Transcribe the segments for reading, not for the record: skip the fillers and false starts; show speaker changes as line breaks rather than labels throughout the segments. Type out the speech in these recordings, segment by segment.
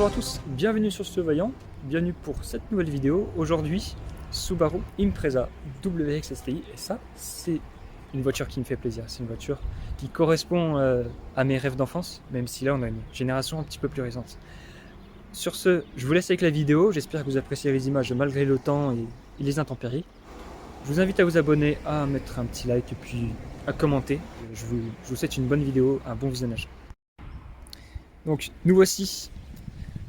Bonjour à tous, bienvenue sur Surveillant, bienvenue pour cette nouvelle vidéo. Aujourd'hui, Subaru Impreza WRX STI, et ça, c'est une voiture qui me fait plaisir. C'est une voiture qui correspond à mes rêves d'enfance, même si là on a une génération un petit peu plus récente. Sur ce, je vous laisse avec la vidéo, j'espère que vous appréciez les images malgré le temps et les intempéries. Je vous invite à vous abonner, à mettre un petit like et puis à commenter. Je vous souhaite une bonne vidéo, un bon visionnage. Donc nous voici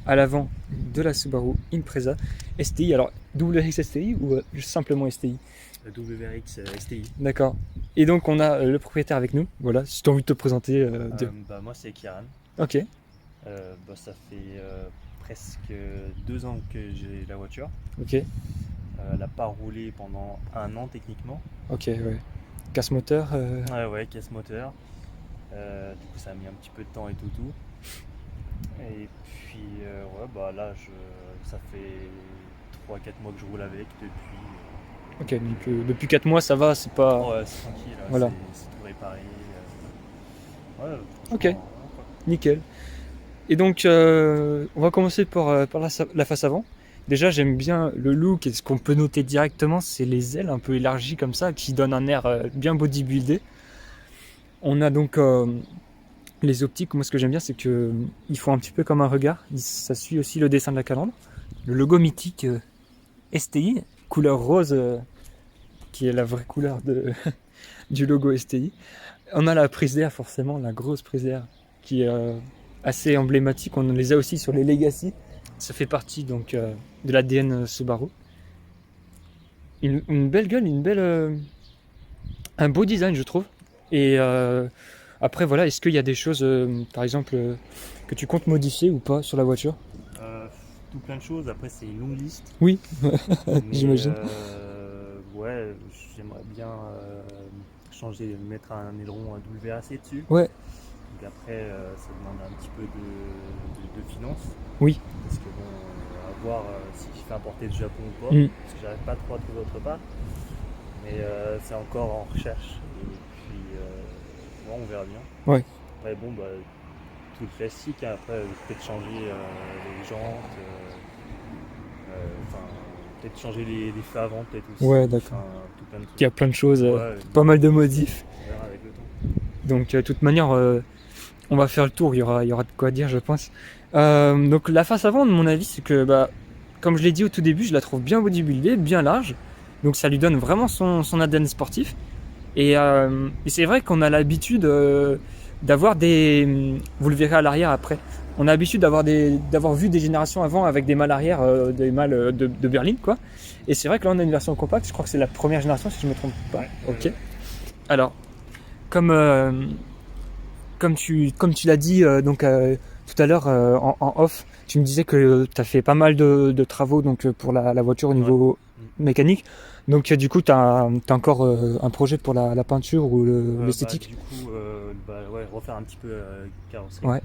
à l'avant de la Subaru Impreza STI. Alors WRX STI ou simplement STI?
WRX STI.
D'accord. Et donc on a le propriétaire avec nous. Voilà, si tu as envie de te présenter.
Moi c'est Kieran.
Ok.
Ça fait presque 2 ans que j'ai la voiture.
Ok.
Elle n'a pas roulé pendant 1 an techniquement.
Ok, ouais. Casse moteur.
Ouais, casse moteur. Du coup ça a mis un petit peu de temps et tout. Et puis là ça fait 3-4 mois que je roule avec depuis.
Ok, donc depuis 4 mois ça va, c'est pas.
Ouais, c'est tranquille,
voilà.
c'est tout réparé.
Ok, nickel. Et donc on va commencer par la face avant. Déjà j'aime bien le look et ce qu'on peut noter directement, c'est les ailes un peu élargies comme ça qui donnent un air bien bodybuildé. On a donc les optiques, moi ce que j'aime bien c'est qu'ils font un petit peu comme un regard, ça suit aussi le dessin de la calandre. Le logo mythique STI, couleur rose, qui est la vraie couleur du logo STI. On a la prise d'air forcément, la grosse prise d'air qui est assez emblématique, on les a aussi sur les Legacy. Ça fait partie donc de l'ADN Subaru. Une belle gueule, un beau design je trouve. Et après voilà, est-ce qu'il y a des choses par exemple que tu comptes modifier ou pas sur la voiture?
Tout plein de choses, après c'est une longue liste.
Oui, j'imagine.
Ouais, j'aimerais bien changer, mettre un aileron WRC dessus.
Ouais.
Donc après ça demande un petit peu de finances.
Oui.
Parce que bon, à voir si je fais importer du Japon ou pas, parce que j'arrive pas trop à trouver autre part. Mais c'est encore en recherche. Et puis on verra bien.
Ouais.
Ouais, bon, tout le classique, hein. Après peut-être changer les jantes, peut-être changer les feux avant, peut-être aussi.
Ouais, d'accord.
Tout plein de trucs.
Il y a plein de choses,
Ouais,
pas mal de modifs.
On verra avec le temps.
Donc de toute manière, on va faire le tour, il y aura de quoi dire je pense. Donc la face avant, de mon avis, c'est que comme je l'ai dit au tout début, je la trouve bien bodybuildée, bien large. Donc ça lui donne vraiment son ADN sportif. Et c'est vrai qu'on a l'habitude d'avoir des... Vous le verrez à l'arrière après. On a l'habitude d'avoir vu des générations avant avec des malles arrière, des malles de berline, quoi. Et c'est vrai que là on a une version compacte, je crois que c'est la première génération si je me trompe pas.
Ouais,
ok. Alors, comme tu l'as dit tout à l'heure en off, tu me disais que tu as fait pas mal de travaux donc, pour la voiture au niveau mécanique. Donc du coup, tu as encore un projet pour la peinture ou l'esthétique?
Du coup, refaire un petit peu carrosserie.
Ouais.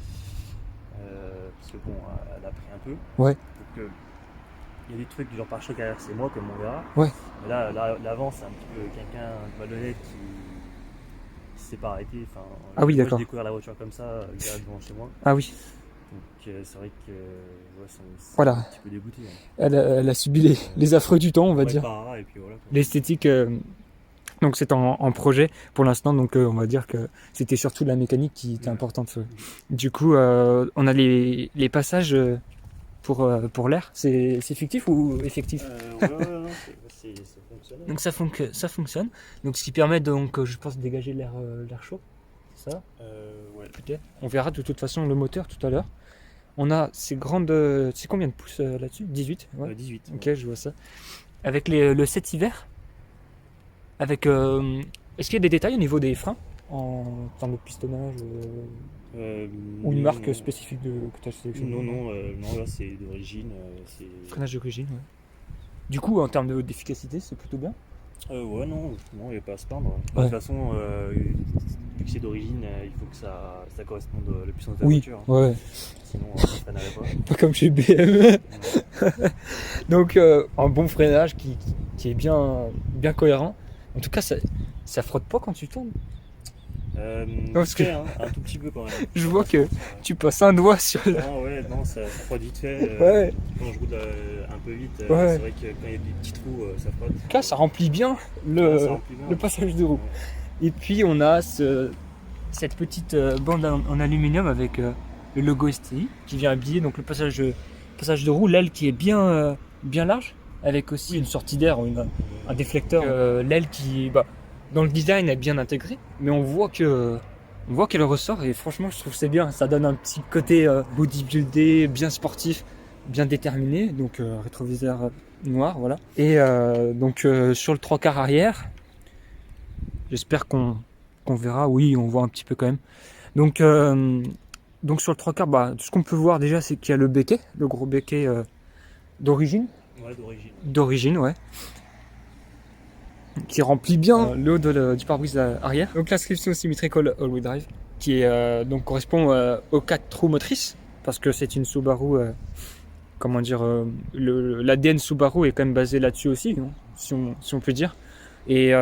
Parce que bon, elle a pris un peu.
Ouais.
Donc il y a des trucs du genre pare-choc arrière, c'est moi comme on verra.
Ouais.
Mais là, l'avant, c'est un petit peu quelqu'un de malhonnête qui s'est pas arrêté. Enfin,
ah oui,
moi,
d'accord.
j'ai découvert la voiture comme ça, garée devant chez moi.
Ah oui.
Donc c'est vrai que c'est
voilà.
un petit peu dégoûté. Hein.
Elle a subi les affreux du temps, on va dire.
Et puis voilà,
l'esthétique, donc c'est en projet pour l'instant, donc on va dire que c'était surtout la mécanique qui était importante. Du coup, on a les passages pour l'air. C'est fictif ou effectif?
Non, ça fonctionne.
Donc ça fonctionne. Donc ce qui permet donc, je pense, de dégager l'air chaud. C'est ça?
Ouais.
Peut-être. On verra de toute façon le moteur tout à l'heure. On a ces grandes... c'est combien de pouces là-dessus? 18? Ouais.
18.
Ok, je vois ça. Avec le 7 hiver. Avec... est-ce qu'il y a des détails au niveau des freins en termes de pistonnage ou une marque spécifique que tu as sélectionnée?
Non, là c'est d'origine.
Freinage d'origine, ouais. Du coup, en termes d'efficacité, c'est plutôt bien?
Ouais, non, il n'y a pas à se plaindre.
Ouais.
De toute façon, vu que c'est d'origine, il faut que ça corresponde à la puissance de la
oui,
voiture.
Ouais.
Sinon, ça ne freinerait pas.
Pas comme chez BM. Donc, un bon freinage qui est bien cohérent. En tout cas, ça frotte pas quand tu tournes. Parce que
un tout petit peu quand même.
je vois que tu passes un doigt sur le...
Non, ouais, non, ça frotte vite fait.
Ouais.
Quand je roule un peu vite,
Ouais.
c'est vrai que quand il y a des petits trous, ça frotte.
Là, ça remplit bien
Ça remplit bien.
le passage de roue.
Ouais.
Et puis, on a cette petite bande en aluminium avec le logo STI qui vient habiller donc le passage de roue, l'aile qui est bien large, avec aussi une sortie d'air, un déflecteur. L'aile qui, dans le design, est bien intégrée, mais on voit qu'elle ressort et franchement, je trouve que c'est bien. Ça donne un petit côté bodybuildé, bien sportif, bien déterminé. Donc rétroviseur noir, voilà. Et donc sur le 3/4 arrière, j'espère qu'on verra. Oui, on voit un petit peu quand même. Donc sur le 3/4, ce qu'on peut voir déjà, c'est qu'il y a le béquet, le gros béquet d'origine.
Ouais, d'origine.
D'origine, ouais. Qui remplit bien le haut du pare-brise arrière. Donc l'inscription Symmetrical All-Wheel Drive, qui est, donc correspond aux 4 roues motrices, parce que c'est une Subaru, comment dire, l'ADN Subaru est quand même basé là-dessus aussi, hein, si on peut dire. Et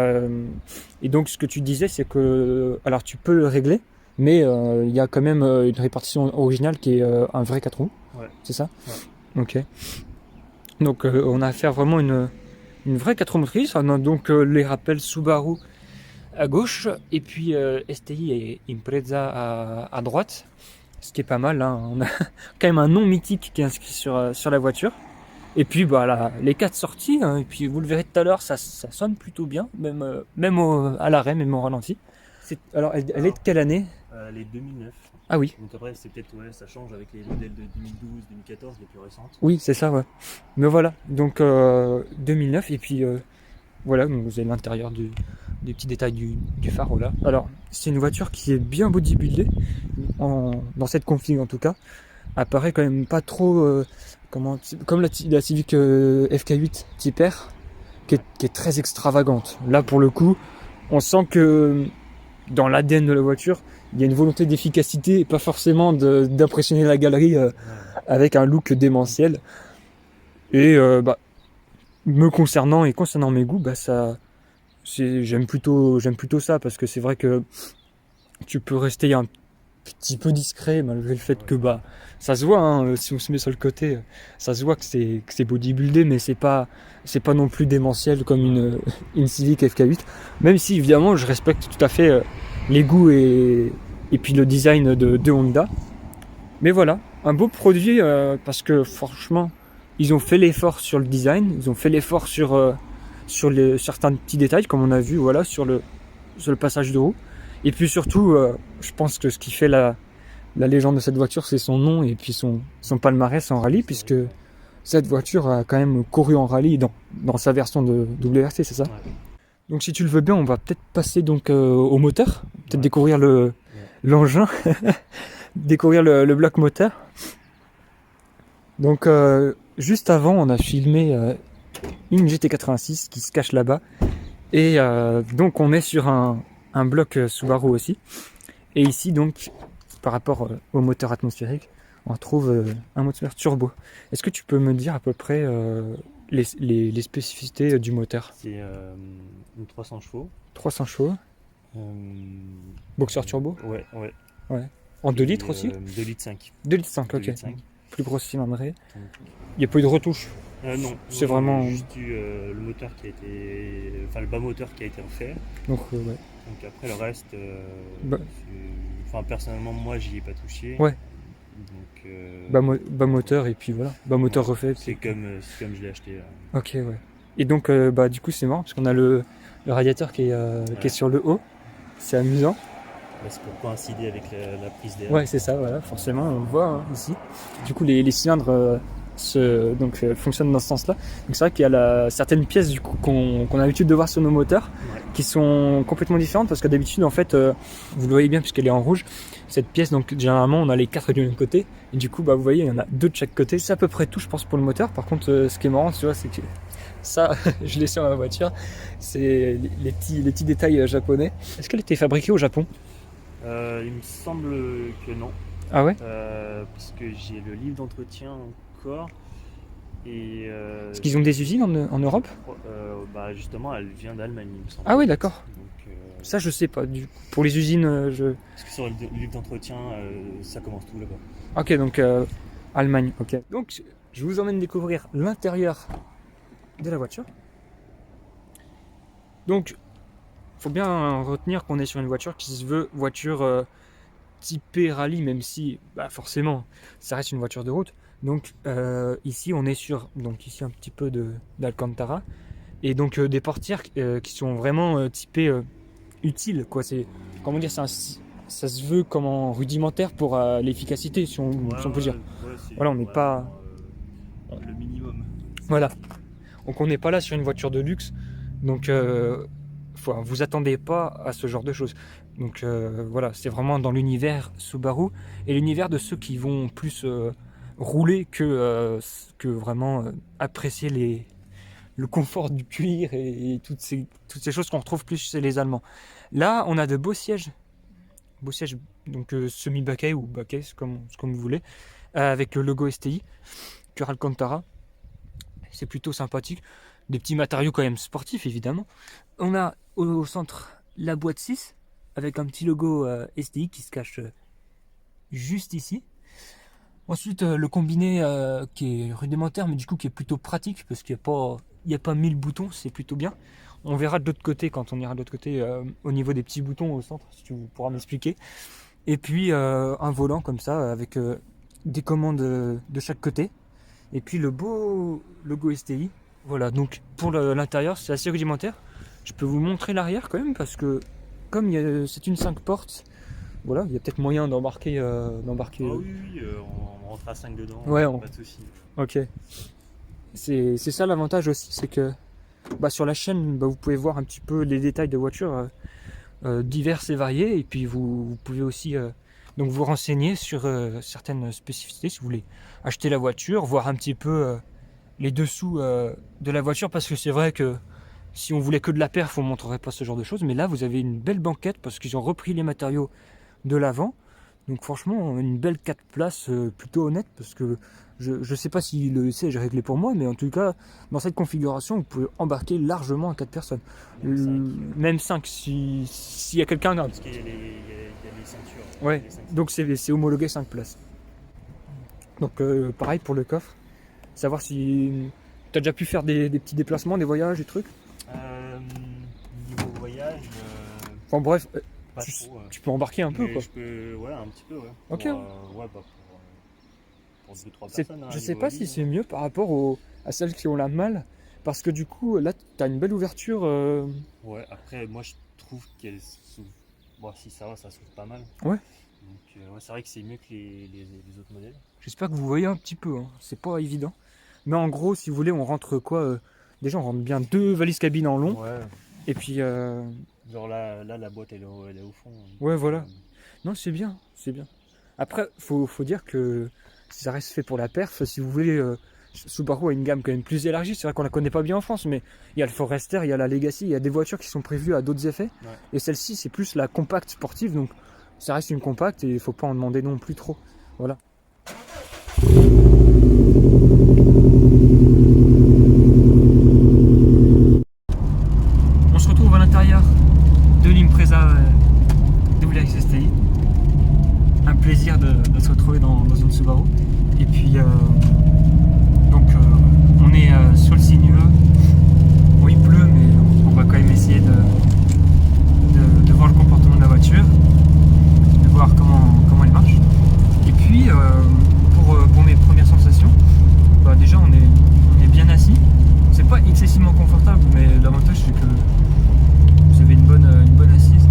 donc ce que tu disais, c'est que, alors tu peux le régler, mais il y a quand même une répartition originale qui est un vrai 4 roues.
Ouais.
C'est ça ?
Ouais.
Ok. Donc on a affaire vraiment une vraie 4 roues motrices. On a donc les rappels Subaru à gauche et puis STI et Impreza à droite. Ce qui est pas mal, hein. On a quand même un nom mythique qui est inscrit sur la voiture. Et puis les 4 sorties, hein, et puis vous le verrez tout à l'heure, ça sonne plutôt bien, même à l'arrêt, même au ralenti. Alors elle est de quelle année ?
Les 2009.
Ah oui.
Donc après, c'est peut-être, ça change avec les modèles de 2012, 2014, les plus récentes.
Oui, c'est ça, ouais. Mais voilà, donc 2009, et puis voilà, donc vous avez l'intérieur des petits détails du phare, voilà. Alors, c'est une voiture qui est bien bodybuildée, dans cette config en tout cas. Apparaît quand même pas trop, comme la Civic FK8 Type R, qui est très extravagante. Là, pour le coup, on sent que dans l'ADN de la voiture, il y a une volonté d'efficacité et pas forcément d'impressionner la galerie avec un look démentiel. Et me concernant et concernant mes goûts, j'aime plutôt ça, parce que c'est vrai que tu peux rester un petit peu discret malgré le fait que ça se voit, hein, si on se met sur le côté, ça se voit que c'est bodybuildé, mais c'est pas non plus démentiel comme une Civic FK8, même si évidemment je respecte tout à fait les goûts et puis le design de Honda. Mais voilà, un beau produit, parce que franchement ils ont fait l'effort sur le design, ils ont fait l'effort sur certains petits détails, comme on a vu, voilà, sur le passage de roue. Et puis surtout, je pense que ce qui fait la légende de cette voiture, c'est son nom et puis son palmarès en rallye, puisque cette voiture a quand même couru en rallye dans sa version de WRC, c'est ça ?
Ouais.
Donc si tu le veux bien, on va peut-être passer donc au moteur, peut-être découvrir l'engin, découvrir le bloc moteur. Donc juste avant, on a filmé une GT86 qui se cache là-bas, et donc on est sur un bloc Subaru aussi. Et ici donc, par rapport au moteur atmosphérique, on retrouve un moteur turbo. Est-ce que tu peux me dire à peu près les spécificités du moteur ?
C'est une 300 chevaux.
300 chevaux. Boxer turbo ?
Ouais.
En 2 litres aussi ?
2 litres 5.
2 litres 5,
2
ok.
litres 5.
Plus grosse cylindrée. Il n'y a pas eu de retouche ?
Non.
C'est vraiment...
Il y a juste eu le moteur qui a été... Enfin, le bas moteur qui a été refait.
Donc, ouais.
Donc après, le reste...
Bah.
Enfin, personnellement, moi, j'y ai pas touché.
Ouais.
Donc...
bas moteur, et puis voilà. Bas moteur refait.
C'est comme je l'ai acheté.
Ok, ouais. Et donc, du coup, c'est marrant, parce qu'on a le radiateur qui est sur le haut. C'est amusant.
C'est pour coïncider avec la prise d'air.
Ouais, c'est ça, voilà, forcément, on le voit, hein, ici. Du coup, les cylindres fonctionnent dans ce sens-là. Donc c'est vrai qu'il y a certaines pièces du coup, qu'on a l'habitude de voir sur nos moteurs, qui sont complètement différentes, parce que d'habitude, en fait, vous le voyez bien puisqu'elle est en rouge, cette pièce, donc généralement, on a les 4 du même côté, et du coup, vous voyez, il y en a 2 de chaque côté. C'est à peu près tout, je pense, pour le moteur. Par contre, ce qui est marrant, tu vois, c'est que ça, je l'ai sur ma voiture, c'est les petits détails japonais. Est-ce qu'elle était fabriquée au Japon ?
Il me semble que non.
Ah ouais ?
Parce que j'ai le livre d'entretien encore. Et
est-ce qu'ils ont des usines en Europe ?
Justement, elle vient d'Allemagne, il me semble.
Ah oui, d'accord.
Donc,
Ça, je sais pas. Pour les usines,
Parce que sur le livre d'entretien, ça commence tout là-bas.
Ok, donc Allemagne, ok. Donc, je vous emmène découvrir l'intérieur de la voiture. Donc, faut bien retenir qu'on est sur une voiture qui se veut voiture typée rallye, même si, forcément, ça reste une voiture de route. Donc, ici, on est sur, donc ici un petit peu d'Alcantara, et donc des portières qui sont vraiment typées utiles, quoi. C'est, comment dire, ça se veut comme rudimentaire pour l'efficacité, si on peut dire. Voilà, on n'est pas...
le minimum.
Voilà. Donc on n'est pas là sur une voiture de luxe. Donc vous attendez pas à ce genre de choses. Donc voilà, c'est vraiment dans l'univers Subaru et l'univers de ceux qui vont plus rouler que vraiment apprécier le confort du cuir et toutes ces choses qu'on retrouve plus chez les Allemands. Là, on a de beaux sièges donc semi-baquet ou baquet, c'est comme vous voulez, avec le logo STI, cœur Alcantara. C'est plutôt sympathique. Des petits matériaux quand même sportifs, évidemment. On a au centre la boîte 6 avec un petit logo STI qui se cache juste ici. Ensuite, le combiné qui est rudimentaire, mais du coup qui est plutôt pratique parce qu'il n'y a pas 1000 boutons, c'est plutôt bien. On verra de l'autre côté quand on ira de l'autre côté au niveau des petits boutons au centre, si tu pourras m'expliquer. Et puis un volant comme ça avec des commandes de chaque côté. Et puis le beau logo STI. Voilà, donc pour l'intérieur, c'est assez rudimentaire. Je peux vous montrer l'arrière quand même parce que comme c'est une 5 portes, voilà, il y a peut-être moyen d'embarquer.
Ah oui, on rentre à 5 dedans,
ouais,
pas de soucis.
Ok. C'est ça l'avantage aussi, c'est que sur la chaîne, vous pouvez voir un petit peu les détails de voitures diverses et variées. Et puis vous pouvez aussi donc vous renseigner sur certaines spécificités si vous voulez acheter la voiture, voir un petit peu les dessous de la voiture, parce que c'est vrai que si on voulait que de la perf, on ne montrerait pas ce genre de choses, mais là vous avez une belle banquette parce qu'ils ont repris les matériaux de l'avant, donc franchement une belle 4 places plutôt honnête, parce que je ne sais pas si le siège est réglé pour moi, mais en tout cas dans cette configuration vous pouvez embarquer largement à 4 personnes, même 5 s'il y a quelqu'un.
Parce qu'il y a les ceintures.
Ouais,
les 5.
donc c'est homologué 5 places. Donc pareil pour le coffre, savoir si tu as déjà pu faire des petits déplacements, des voyages, des trucs.
Niveau voyage,
Enfin bref,
pas trop.
tu peux embarquer un peu,
Mais
quoi.
je peux, un petit peu, ouais.
Ok.
Pour 2-3 personnes.
Je sais pas si c'est mieux par rapport à celles qui ont la malle, parce que du coup là tu as une belle ouverture.
Ouais, après moi je trouve qu'elle s'ouvre. Bon, si ça va, ça s'ouvre pas mal.
Ouais.
Donc c'est vrai que c'est mieux que les autres modèles.
J'espère que vous voyez un petit peu, hein. C'est pas évident. Mais en gros, si vous voulez, on rentre quoi déjà on rentre bien 2 valises cabines en long.
Ouais.
Et puis
genre là la boîte elle est au fond.
Ouais, voilà. Non, c'est bien. Après, faut dire que ça reste fait pour la perf. Si vous voulez, Subaru a une gamme quand même plus élargie. C'est vrai qu'on la connaît pas bien en France, mais il y a le Forester, il y a la Legacy, il y a des voitures qui sont prévues à d'autres effets.
Ouais.
Et celle-ci, c'est plus la compacte sportive, donc ça reste une compacte et il faut pas en demander non plus trop. Voilà. On se retrouve à l'intérieur de l'Impreza WRX STI. Un plaisir de se retrouver dans une Subaru. Et puis on est sur le sinueux. Bon, il pleut, mais on va quand même essayer de voir le comportement de la voiture, de voir comment elle marche. Et puis pour mes premières sensations, déjà on est bien assis. C'est pas excessivement confortable, mais l'avantage c'est que vous avez une bonne assise.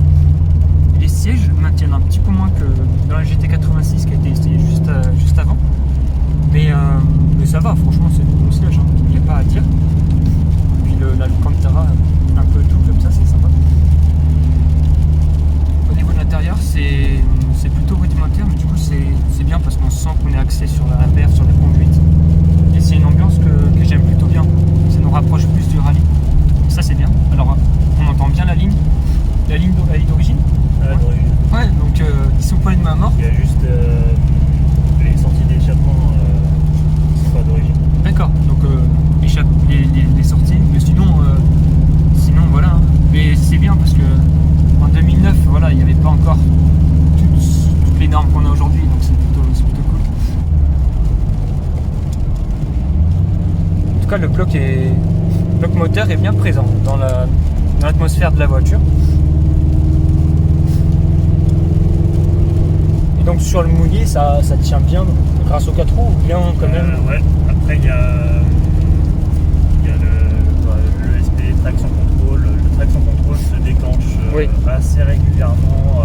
Les sièges maintiennent un petit peu moins que dans la GT86 qui a été essayée juste avant. Mais ça va, franchement c'est du bon siège, hein. Il n'y a pas à dire. Puis l'Alcantara, un peu tout comme ça, c'est sympa. Au niveau de l'intérieur, c'est plutôt rudimentaire, mais du coup c'est bien parce qu'on sent qu'on est axé sur la perf, sur la conduite. Et c'est une ambiance que j'aime plutôt bien. Ça nous rapproche plus du rallye. Donc ça c'est bien. Alors on entend bien la ligne d'origine. Ouais, donc ils sont pas une main morte.
Il y a juste les sorties d'échappement qui sont pas d'origine.
D'accord, donc les sorties, mais sinon voilà. Hein. Mais c'est bien parce que en 2009, voilà, il n'y avait pas encore toutes les normes qu'on a aujourd'hui, donc c'est plutôt cool. En tout cas, le bloc moteur est bien présent dans l'atmosphère de la voiture. Et donc sur le mouillé, ça tient bien grâce aux 4 roues ou bien quand même.
Ouais, après il y a le SP traction contrôle. Le traction contrôle se déclenche
Oui.
assez régulièrement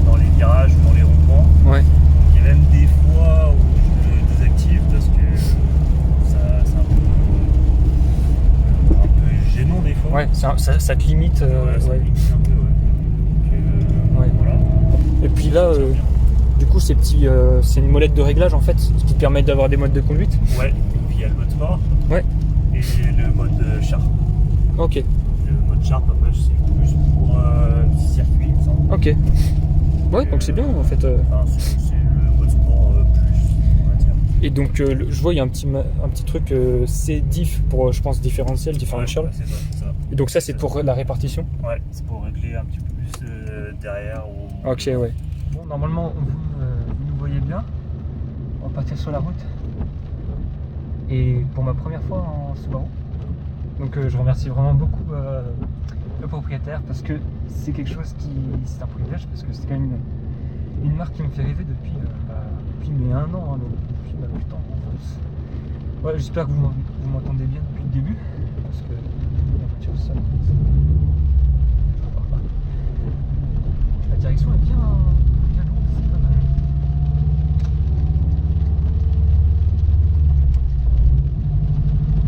dans les virages ou dans les ronds-points.
Ouais.
Il y a même des fois où je le désactive parce que c'est un peu gênant des fois.
Ouais, ça te limite.
Ça
ouais.
limite un peu, ouais. Donc,
Ouais.
voilà.
Et puis là, du coup, c'est une molette de réglage en fait, ce qui te permet d'avoir des modes de conduite.
Ouais, et puis il y a le mode sport.
Ouais.
Et le mode Sharp.
Ok.
Le mode Sharp, après, c'est plus pour circuit, il me semble.
Ok. Ouais, donc c'est bien en fait.
Enfin, c'est le mode sport plus, on va dire.
Et donc, je vois, il y a un petit truc C-diff pour, je pense, différentiel, differential.
Ouais, c'est ça.
Et donc ça, c'est pour la répartition.
Ouais, c'est pour régler un petit peu plus derrière. Ou...
Ok, ouais. Bon, normalement, vous nous voyez bien. On va partir sur la route. Et pour ma première fois en Subaru. Donc je remercie vraiment beaucoup le propriétaire parce que c'est quelque chose c'est un privilège parce que c'est quand même une marque qui me fait rêver depuis mais 1 an, hein, donc depuis plus de temps en France. Ouais, j'espère que vous m'entendez bien depuis le début parce que la voiture sonne. La direction est bien lourde, c'est pas mal.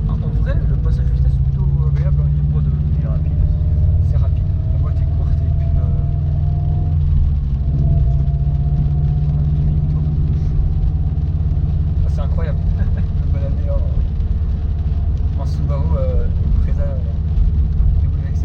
En vrai, le passage de vitesse est plutôt agréable, il n'y a pas de...
Il est rapide.
C'est rapide, la boîte est courte et puis c'est incroyable de balader en Subaru Impreza WRX.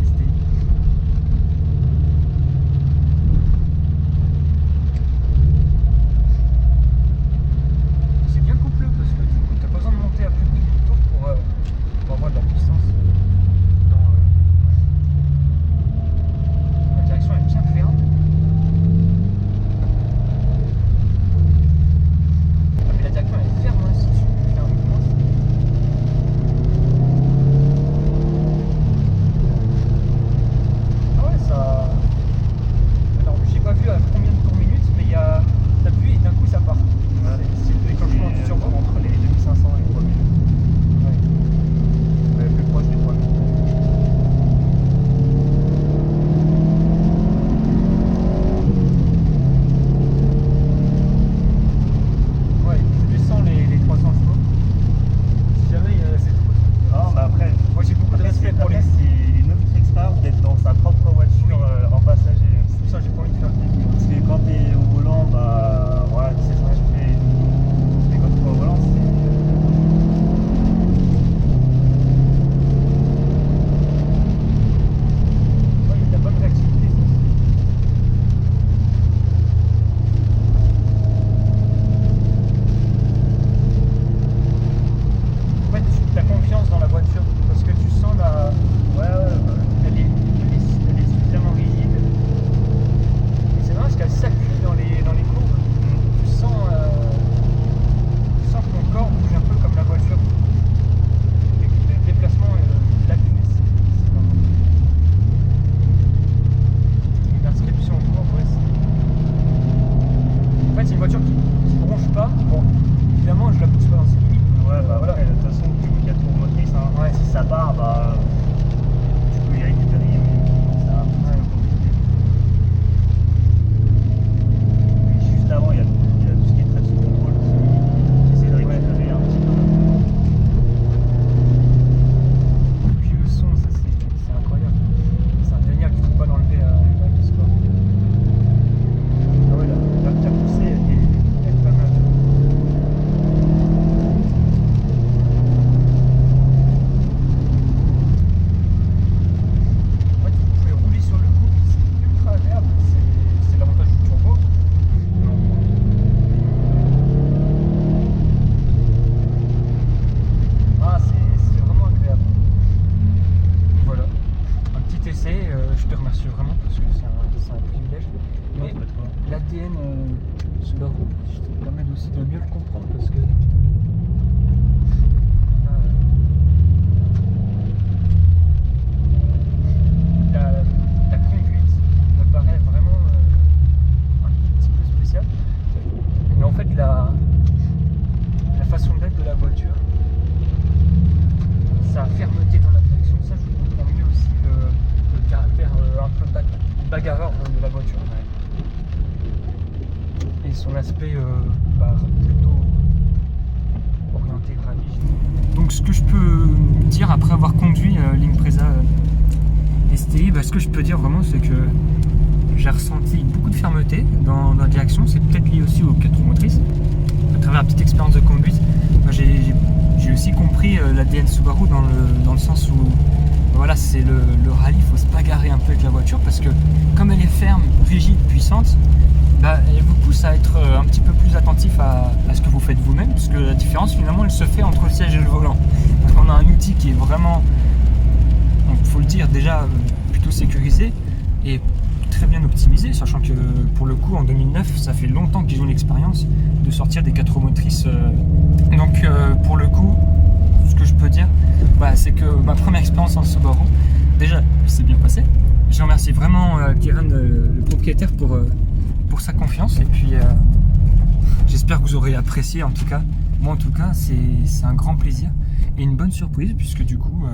c'est, je te remercie vraiment parce que c'est un privilège, mais l'ADN Subaru, je te permets aussi de mieux le comprendre parce que la conduite me paraît vraiment un petit peu spéciale, mais en fait la façon d'être de la voiture, sa fermeté dans la direction, ça je comprends mieux aussi le caractère un peu bagarreur de la voiture. Et son aspect plutôt orienté rallye. Donc ce que je peux dire après avoir conduit l'Impreza STI, ce que je peux dire vraiment c'est que j'ai ressenti beaucoup de fermeté dans la direction. C'est peut-être lié aussi aux 4 roues motrices. À travers la petite expérience de conduite, j'ai aussi compris l'ADN Subaru dans le sens où voilà, c'est le rallye, il faut se bagarrer un peu avec la voiture parce que comme elle est ferme, rigide, puissante, elle vous pousse à être un petit peu plus attentif à ce que vous faites vous-même, parce que la différence finalement elle se fait entre le siège et le volant. Donc on a un outil qui est vraiment, il faut le dire, déjà plutôt sécurisé et très bien optimisé, sachant que pour le coup en 2009 ça fait longtemps qu'ils ont l'expérience de sortir des 4 roues motrices. Donc pour le coup, ce que je peux dire, c'est que ma première expérience en Subaru, déjà c'est bien passé. Je remercie vraiment Kiran, le propriétaire, pour sa confiance, et puis j'espère que vous aurez apprécié. En tout cas, moi en tout cas c'est un grand plaisir et une bonne surprise, puisque du coup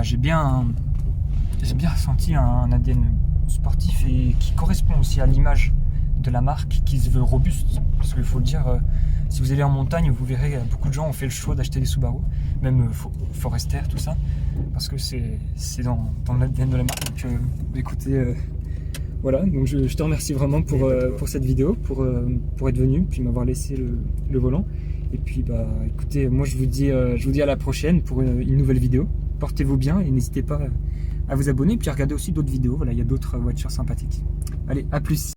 j'ai bien ressenti un ADN sportif et qui correspond aussi à l'image de la marque, qui se veut robuste, parce qu'il faut le dire, si vous allez en montagne, vous verrez beaucoup de gens ont fait le choix d'acheter des Subaru, même Forester, tout ça, parce que c'est dans l'ADN de la marque. Donc écoutez, voilà, donc je te remercie vraiment pour cette vidéo, pour être venu, puis m'avoir laissé le volant. Et puis écoutez, moi je vous dis à la prochaine pour une nouvelle vidéo. Portez-vous bien et n'hésitez pas à vous abonner, puis à regarder aussi d'autres vidéos. Voilà, il y a d'autres voitures sympathiques. Allez, à plus.